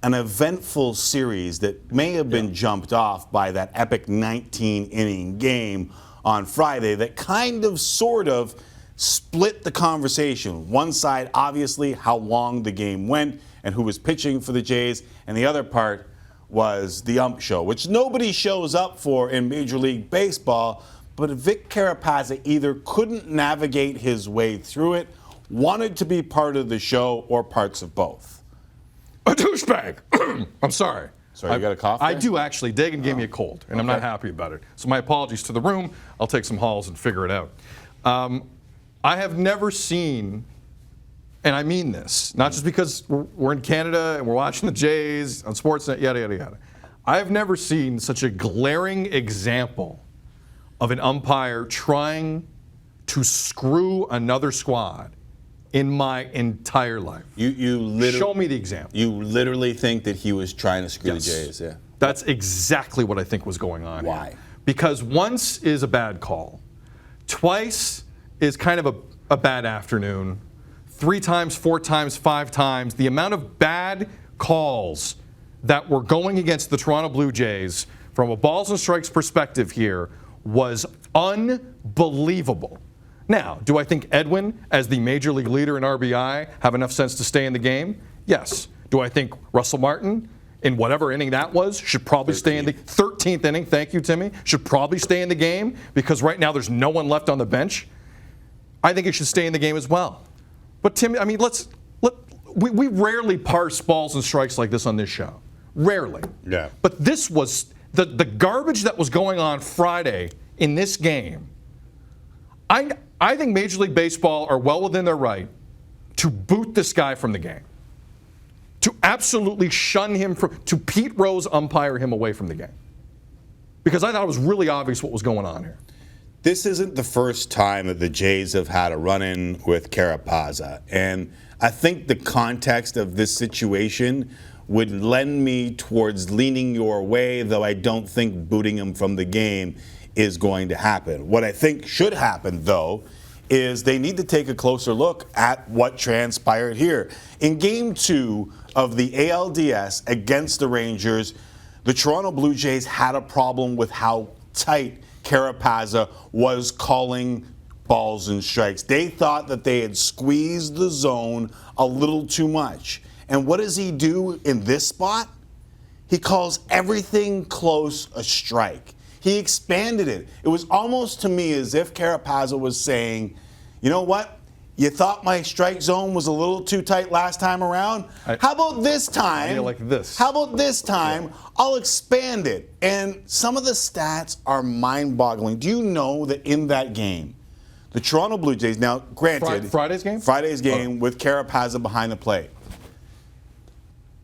an eventful series that may have been jumped off by that epic 19-inning game on Friday that kind of, sort of, split the conversation. One side, obviously, how long the game went and who was pitching for the Jays, and the other part was the ump show, which nobody shows up for in Major League Baseball, but Vic Carapazza either couldn't navigate his way through it, wanted to be part of the show, or parts of both. A douchebag. I'm sorry. Sorry, you got a cough I there? do actually. Dagan gave me a cold, and I'm not happy about it. So my apologies to the room. I'll take some halls and figure it out. I have never seen, and I mean this, not just because we're in Canada and we're watching the Jays on Sportsnet, yada, yada, yada. I have never seen such a glaring example of an umpire trying to screw another squad in my entire life. You literally show me the example. You literally think that he was trying to screw the Jays, yeah? That's exactly what I think was going on. Why? Here. Because once is a bad call, twice is kind of a bad afternoon, 3 times, 4 times, 5 times. The amount of bad calls that were going against the Toronto Blue Jays from a balls and strikes perspective here was unbelievable. Now, do I think Edwin, as the major league leader in RBI, have enough sense to stay in the game? Yes. Do I think Russell Martin, in whatever inning that was, should probably stay in the 13th inning, thank you, Timmy, should probably stay in the game because right now there's no one left on the bench? I think he should stay in the game as well. But Timmy, I mean, we rarely parse balls and strikes like this on this show. Rarely. Yeah. But this was the garbage that was going on Friday in this game. I think Major League Baseball are well within their right to boot this guy from the game, to absolutely shun him, to Pete Rose umpire him away from the game. Because I thought it was really obvious what was going on here. This isn't the first time that the Jays have had a run-in with Carapazza. And I think the context of this situation would lend me towards leaning your way, though I don't think booting him from the game is going to happen. What I think should happen, though, is they need to take a closer look at what transpired here. In Game 2 of the ALDS against the Rangers, the Toronto Blue Jays had a problem with how tight Carapazza was calling balls and strikes. They thought that they had squeezed the zone a little too much. And what does he do in this spot? He calls everything close a strike. He expanded it. It was almost to me as if Carapazza was saying, you know what? You thought my strike zone was a little too tight last time around? How about this time? Like this. How about this time? I'll expand it. And some of the stats are mind-boggling. Do you know that in that game, the Toronto Blue Jays, now granted, Friday's game? Friday's game with Carapazza behind the plate.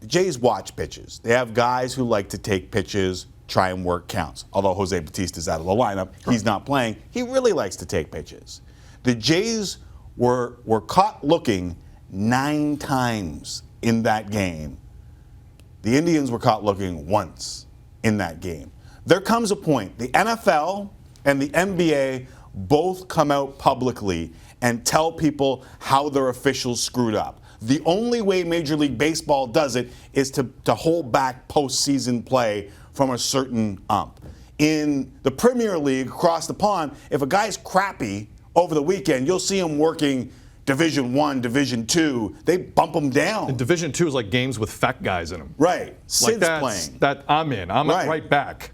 The Jays watch pitches. They have guys who like to take pitches, try and work counts. Although Jose Bautista's out of the lineup, he's not playing. He really likes to take pitches. The Jays were caught looking 9 times in that game. The Indians were caught looking once in that game. There comes a point, the NFL and the NBA both come out publicly and tell people how their officials screwed up. The only way Major League Baseball does it is to hold back postseason play from a certain ump. In the Premier League across the pond, if a guy's crappy over the weekend, you'll see him working Division I, Division II. They bump him down. And Division II is like games with fat guys in them. Right. Sid's like playing. That I'm in. I'm right back.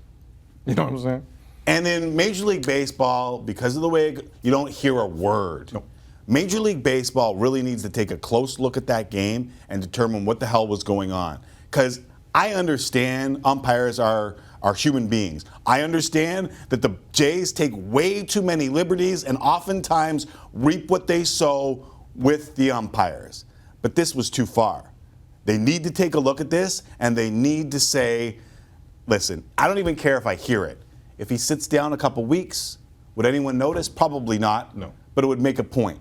You know what I'm saying? And in Major League Baseball, because of the way you don't hear a word. No. Major League Baseball really needs to take a close look at that game and determine what the hell was going on. Because I understand umpires are human beings. I understand that the Jays take way too many liberties and oftentimes reap what they sow with the umpires. But this was too far. They need to take a look at this and they need to say, listen, I don't even care if I hear it. If he sits down a couple weeks, would anyone notice? Probably not. No. But it would make a point.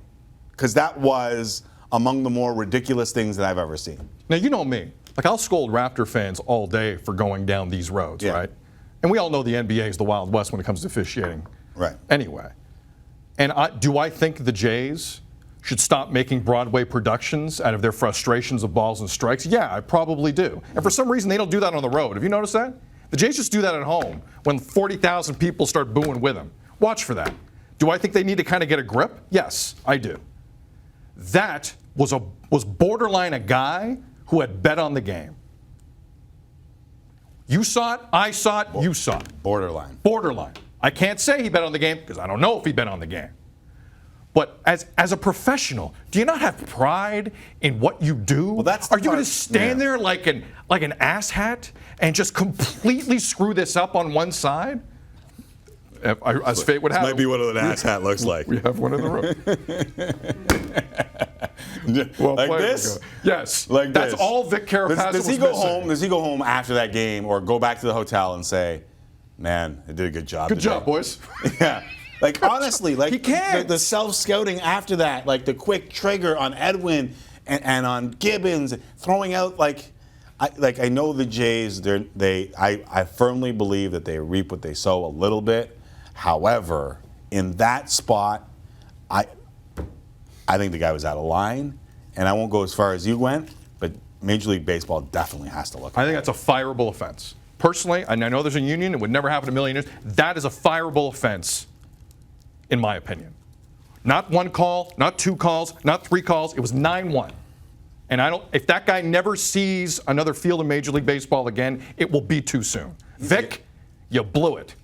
Because that was among the more ridiculous things that I've ever seen. Now, you know me. Like, I'll scold Raptor fans all day for going down these roads, right? And we all know the NBA is the Wild West when it comes to officiating. Right. Anyway. And do I think the Jays should stop making Broadway productions out of their frustrations of balls and strikes? Yeah, I probably do. And for some reason, they don't do that on the road. Have you noticed that? The Jays just do that at home when 40,000 people start booing with them. Watch for that. Do I think they need to kind of get a grip? Yes, I do. That was borderline a guy who had bet on the game. You saw it, I saw it, you saw it. Borderline. Borderline. I can't say he bet on the game because I don't know if he bet on the game. But as a professional, do you not have pride in what you do? Well, that's Are you going to stand there like an asshat and just completely screw this up on one side? As fate would have it. Might be what an asshat looks like. We have one in the room. Well, like this? Yes. Like That's this. all Vic Carapazza Does he was go missing. home? Does he go home after that game or go back to the hotel and say, "Man, I did a good job"? Good today." job, boys. Yeah. Like honestly, like He can't. the self-scouting after that, like the quick trigger on Edwin and on Gibbons, throwing out I know the Jays. I firmly believe that they reap what they sow a little bit. However, in that spot, I think the guy was out of line, and I won't go as far as you went, but Major League Baseball definitely has to look at I think that's a fireable offense. Personally, and I know there's a union, it would never happen in a million years. That is a fireable offense, in my opinion. Not one call, not two calls, not three calls. It was 9-1. And if that guy never sees another field in Major League Baseball again, it will be too soon. Vic, you blew it.